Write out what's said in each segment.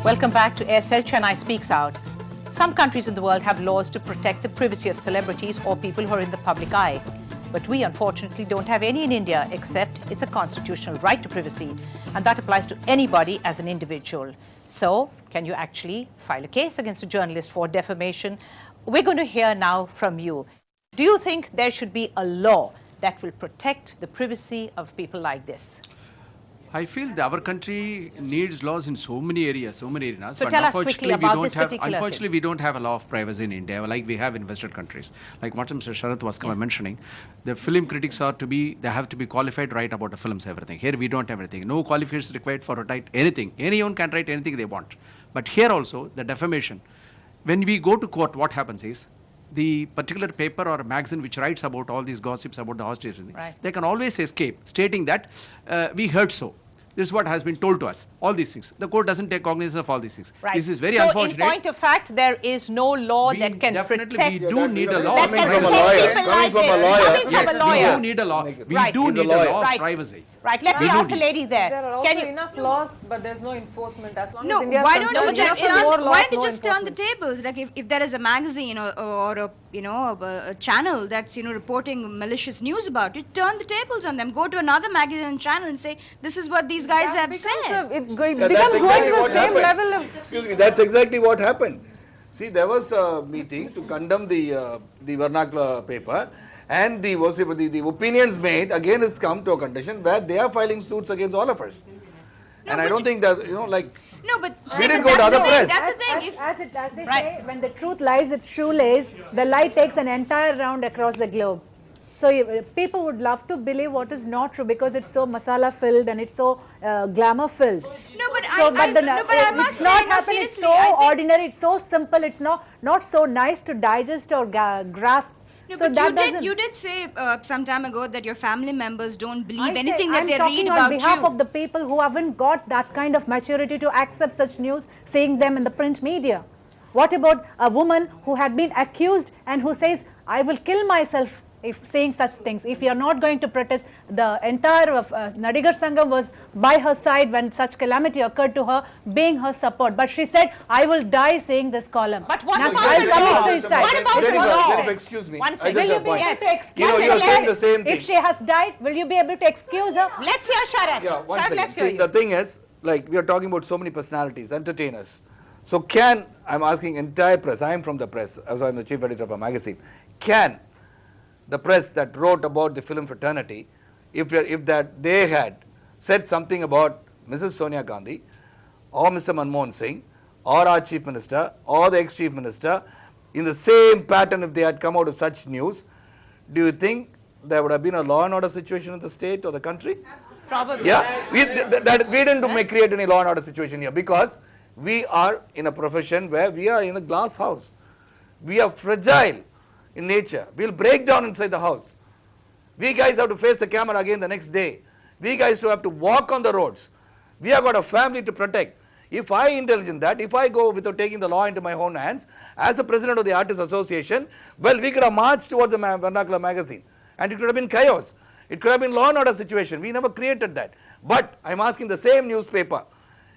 Welcome back to Aircel Chennai Speaks Out. Some countries in the world have laws to protect the privacy of celebrities or people who are in the public eye. But we unfortunately don't have any in India, except it's a constitutional right to privacy. And that applies to anybody as an individual. So, can you actually file a case against a journalist for defamation? We're going to hear now from you. Do you think there should be a law that will protect the privacy of people like this? I feel that our country needs laws in so many areas. So but tell us quickly about this particular unfortunately, we don't have a law of privacy in India like we have in Western countries. Like what Mr. Sharath was mentioning, the film critics they have to be qualified to write about the films, everything. Here we don't have everything. No qualifications required for write anything. Anyone can write anything they want. But here also, the defamation. When we go to court, what happens is, the particular paper or magazine which writes about all these gossips about the hostage, they can always escape, stating that we heard so. This is what has been told to us. All these things. The court doesn't take cognizance of all these things. Right. This is very unfortunate. So, in point of fact, there is no law that can protect. We do need a law. Coming from a lawyer. We do need a law. We do need a law of privacy. Right, let me ask the lady there. There are also enough laws, but there's no enforcement. As long as India why don't you just turn the tables? Like if there is a magazine or a channel that's reporting malicious news about it, turn the tables on them. Go to another magazine and channel and say this is what these guys have said. It becomes going to the same level of. Excuse me, that's exactly what happened. See, there was a meeting to condemn the vernacular paper. And the opinions made again has come to a condition where they are filing suits against all of us. No, and I don't think that, No, but we didn't go to other press. That's the thing. As they say, when the truth lies its shoelace, the lie takes an entire round across the globe. So people would love to believe what is not true because it's so masala filled and it's so glamour filled. No, but I must say, seriously, it's so ordinary, it's so simple, it's not so nice to digest or grasp. No, so but you did say some time ago that your family members don't believe anything that they read about you. I'm talking on behalf of the people who haven't got that kind of maturity to accept such news, seeing them in the print media. What about a woman who had been accused and who says, I will kill myself if saying such things? If you are not going to protest, the entire Nadigar Sangam was by her side when such calamity occurred to her, being her support. But she said, I will die saying this column. But what about the law? What about the law? Excuse me. One second. Will you be able to excuse her? You're saying the same thing. If she has died, will you be able to excuse her? Let's hear Sharath. Yeah, one Sharath, second. let's hear See, you. the thing is, like, we are talking about so many personalities, entertainers. So I'm asking entire press, I am from the press, as I'm the chief editor of a magazine, can the press that wrote about the film fraternity, if that they had said something about Mrs. Sonia Gandhi or Mr. Manmohan Singh or our chief minister or the ex-chief minister in the same pattern, if they had come out with such news, do you think there would have been a law and order situation in the state or the country? Probably. Yeah, we didn't create any law and order situation here because we are in a profession where we are in a glass house. We are fragile in nature. We'll break down inside the house. We guys have to face the camera again the next day. We guys have to walk on the roads. We have got a family to protect. If I indulge in that, if I go without taking the law into my own hands, as the president of the Artists Association, well, we could have marched towards the vernacular magazine and it could have been chaos. It could have been law and order situation. We never created that. But I'm asking the same newspaper,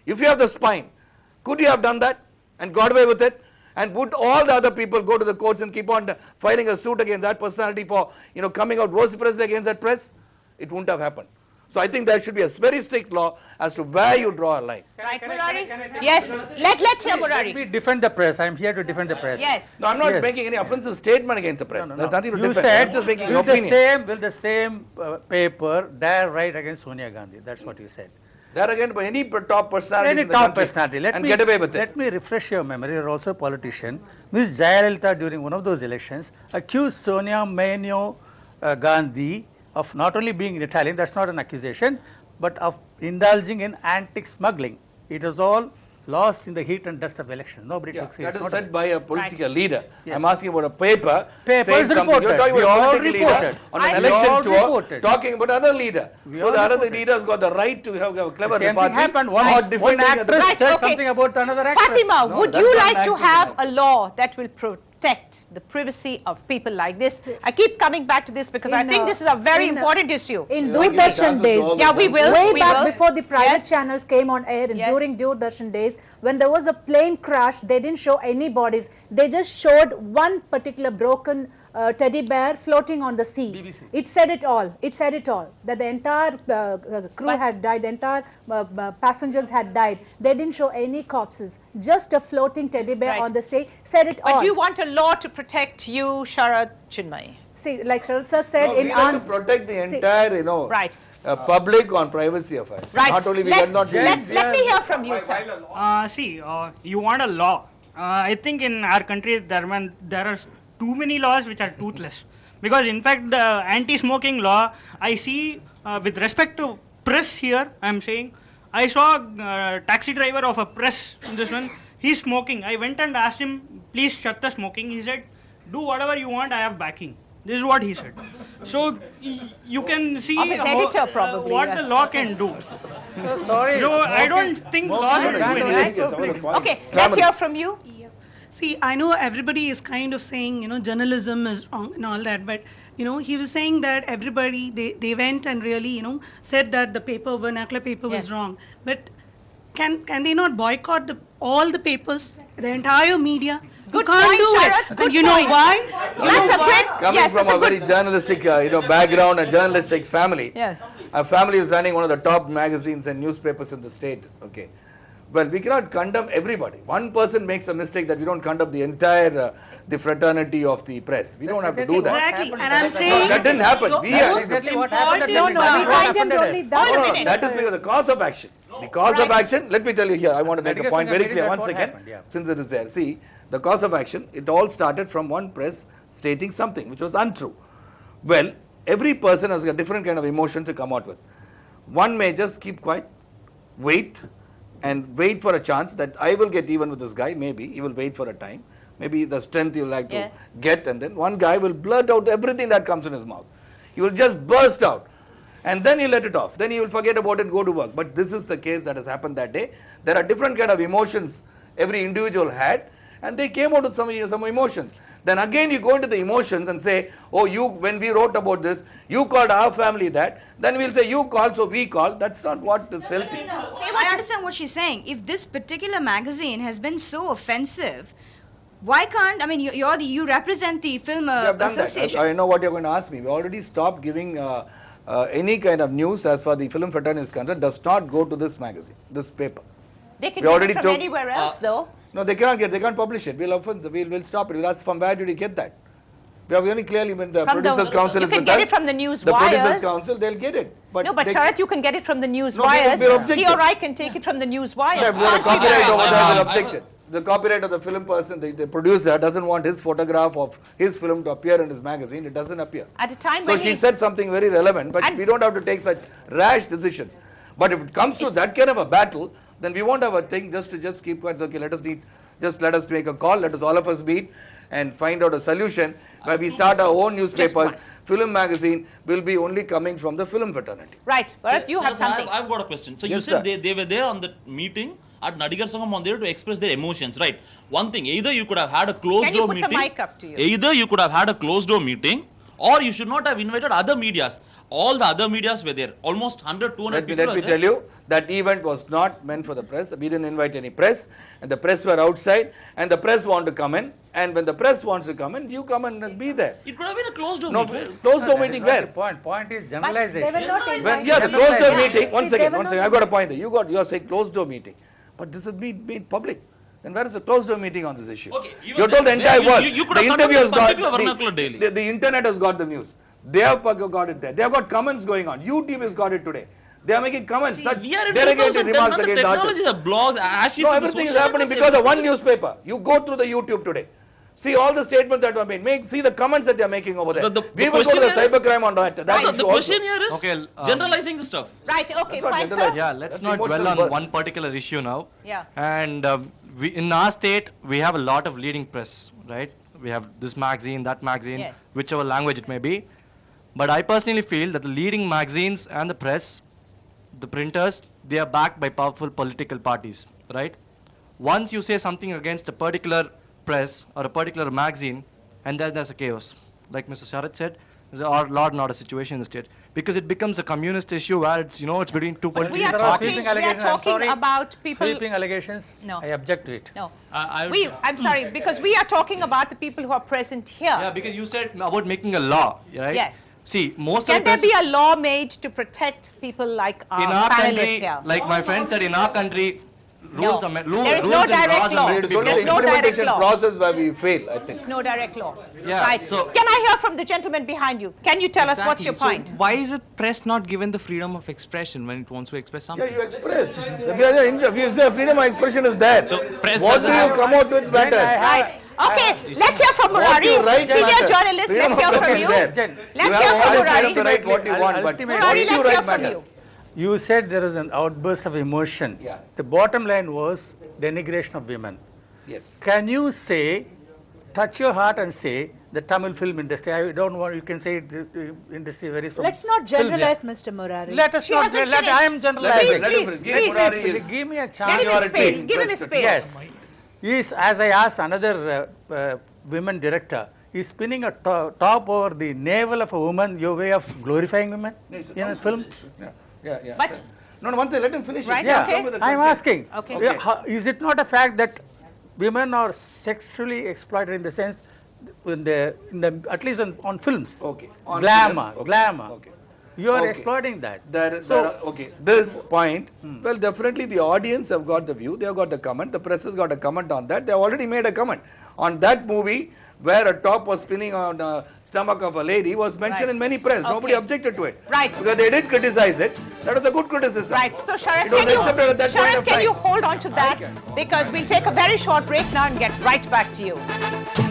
if you have the spine, could you have done that and got away with it? And would all the other people go to the courts and keep on filing a suit against that personality for coming out vociferously against that press? It wouldn't have happened. So I think there should be a very strict law as to where you draw a line. Right, Murari? Yes, let's hear Murari. Let me defend the press. I'm here to defend the press. Yes. No, I'm not making any offensive statement against the press. No. There's nothing to you defend. said, I'm just making an opinion. will the same paper dare write against Sonia Gandhi? That's what you said. There again, by any top personality Any in the top country personality. and get away with it. Let me refresh your memory. You're also a politician. Ms. Jayalalitha, during one of those elections, accused Sonia Gandhi of not only being an Italian, that's not an accusation, but of indulging in antique smuggling. It was all lost in the heat and dust of elections. Nobody took That serious is said by a political leader. Yes. I'm asking about a paper. Paper saying is something. reported. You're talking We about a all political reported. leader on We an election all tour, reported. talking about other leader. We So all the other reported. leaders got the right to have a clever The same thing repartee happened. or One defending actress the- said something about another actress. Fatima, No, would that's you not like to acting have actress. a law that will protect the privacy of people like this? I keep coming back to this because I think this is a very important issue. In Doordarshan days, yeah, we will. Way we back will. before the private Yes. channels came on air, and Yes. during Doordarshan days, when there was a plane crash, they didn't show any bodies. They just showed one particular broken teddy bear floating on the sea. BBC. It said it all. It said it all. That the entire crew had died, the entire passengers had died. They didn't show any corpses. Just a floating teddy bear Right. on the sea. Said it all. But do you want a law to protect you, Sharath, Chinmayi? See, like Sharath sir said, No, in we have to protect the entire, Right. public on privacy affairs. Right. Not only we let, cannot do let, it. let me hear from you, sir. You want a law. I think in our country there are too many laws which are toothless. Because in fact the anti-smoking law, I see with respect to press here, I am saying, I saw a taxi driver of a press, this one, he's smoking. I went and asked him, please shut the smoking. He said, do whatever you want, I have backing. This is what he said. So you can see Of his editor, probably, what yes. the law can do. Sorry. So I don't think laws will do anything. Okay, let's hear from you. See, I know everybody is kind of saying, journalism is wrong and all that, but, he was saying that everybody, they went and really, said that the vernacular paper Yes. was wrong. But can they not boycott all the papers, the entire media? Good you can't point, do Sharath. it. Good And you know point. why? That's a great, Coming yes, from that's a very journalistic, background, a journalistic family. Yes. Our family is running one of the top magazines and newspapers in the state. Okay. Well, we cannot condemn everybody. One person makes a mistake that we don't condemn the entire, the fraternity of the press. We don't have to do that. Exactly. And I'm saying that didn't happen. the We are- most Exactly what happened at important the we What condemned happened only is- that. Wait a No, minute. that is because the cause of action. The cause of action, let me tell you here, I want to make a Medical point singer, very maybe clear. that's One what second, happened, yeah. since it is there. See, the cause of action, it all started from one press stating something which was untrue. Well, every person has a different kind of emotion to come out with. One may just keep quiet, wait, and wait for a chance that I will get even with this guy. Maybe he will wait for a time. Maybe the strength you like to Yes. get, and then one guy will blurt out everything that comes in his mouth. He will just burst out, and then he let it off. Then he will forget about it and go to work. But this is the case that has happened that day. There are different kind of emotions every individual had, and they came out with some emotions. Then again you go into the emotions and say, oh, when we wrote about this, you called our family that. Then we'll say you called, so we called. That's not what is healthy. I understand what she's saying. If this particular magazine has been so offensive, why can't, you represent the Film We have done Association. that. I know what you're going to ask me. We already stopped giving any kind of news as far as the film fraternity is concerned. Does not go to this magazine, this paper. They can We get already it from took- anywhere else, though. No, they can't publish it. We'll stop it. We'll ask from where did you get that? We have very clearly when the From the- producers council you is can with get us, it from the news the wires. producers council, they'll get it. No, but they- Sharath, you can get it from the news No, wires. we're objective. He or I can take it from the news wires. Yeah, the copyright over there will object it. The copyright of the film person, the producer doesn't want his photograph of his film to appear in his magazine. It doesn't appear. At a time So when she he- said something very relevant, but And- we don't have to take such rash decisions. But if it comes to that kind of a battle, then we won't have a thing just to keep quiet. Okay, let us make a call. Let us all of us meet and find out a solution where we start our own newspapers. Film magazine will be only coming from the film fraternity. Right, Bharat, you have something. I've got a question. So you Yes, said sir. they were there on the meeting at Nadigar Sangam on there to express their emotions, right? One thing, either you could have had a closed Can you door put the meeting. mic up to you? Either you could have had a closed door meeting, or you should not have invited other medias. All the other medias were there. Almost 100, 200 people Let were me there. tell you, that event was not meant for the press. We didn't invite any press, and the press were outside, and the press want to come in. And when the press wants to come in, you come and be there. It could have been a closed door No, meeting. closed door meeting where? Point is They generalization. were not When, invited. yes, closed door meeting. One See, second, they were I've got a point there. You are saying closed door meeting, but this is made public. Then where is the closed door meeting on this issue? Okay, even You're told the then, entire you- world. you could The have interview has conducted got particular vernacular daily. the internet has got the news. They have got it there. They have got comments going on. YouTube has got it today. They are making comments. Such We are in derogatory 2010, remarks and the against technology, artists. the blogs, ashes, No, the everything is social happening networks, because of one everything is- newspaper. You go through the YouTube today. See all the statements that were made. See the comments that they are making over there. The We will go to question the here- cybercrime on that. No, That the issue also. question here is Okay, generalizing the stuff. Right, okay, That's what fine, generalized- sir. Yeah, let's That's not dwell emotional on burst. one particular issue now. Yeah. And in our state, we have a lot of leading press, right? We have this magazine, that magazine, Yes. whichever language it may be. But I personally feel that the leading magazines and the press, the printers, they are backed by powerful political parties, right? Once you say something against a particular press or a particular magazine, and then there's a chaos. Like Mr. Sharath said, there's a lot and order situation in the state. Because it becomes a communist issue where it's, it's between two But political we are parties. talking about people. Sweeping allegations, No. I object to it. No. I'm Hmm. sorry, because we are talking about the people who are present here. Yeah, because you said about making a law, right? Yes. See, most Can of the there be a law made to protect people like our in our panelists country, here? like my friend said, in our country, rules No. are There is rules no and direct laws law. are made It to is be only There's the no direct implementation law. process where we fail, I think. There's no direct law. Yeah, Right. so- Can I hear from the gentleman behind you? Can you tell us what's your point? So why is the press not given the freedom of expression when it wants to express Yeah, something? you express. The freedom of expression is there. So press What do doesn't you have- come out with matters? Right. Okay, let's hear from What Murari, you write senior matters. journalist. Freedom Let's of hear press from is you. there. Let's You hear have from all the freedom to Murari. write what you want, but Murari, what you let's hear write from you. matters. You said there is an outburst of emotion. Yeah. The bottom line was denigration of women. Yes. Can you say, touch your heart and say, the Tamil film industry, I don't want, you can say the industry varies from Let's not film, yeah. generalize, Mr. Murari. Let us She not, hasn't let, I am finished. generalizing. Please, please. Give me a Give chance. him his space. Give him his space. Yes. Is, as I asked another women director, is spinning a top over the navel of a woman your way of glorifying women in a film? Yeah. But No, one thing, let him finish Right, it. Yeah, okay. I'm asking. Okay. Is it not a fact that women are sexually exploited in the sense, in the at least on films? Okay. On Glamour, films, okay. glamour. Okay. You are Okay. exploiting that. Okay, this point, well, definitely the audience have got the view, they have got the comment, the press has got a comment on that, they have already made a comment. On that movie, where a top was spinning on the stomach of a lady was mentioned Right. in many press, nobody Okay. objected to it. Right. Because they did criticize it, that was a good criticism. Right. So Sharath, It was accepted at that point Sharath, of can time. you hold on to that? Because we'll take a very short break now and get right back to you.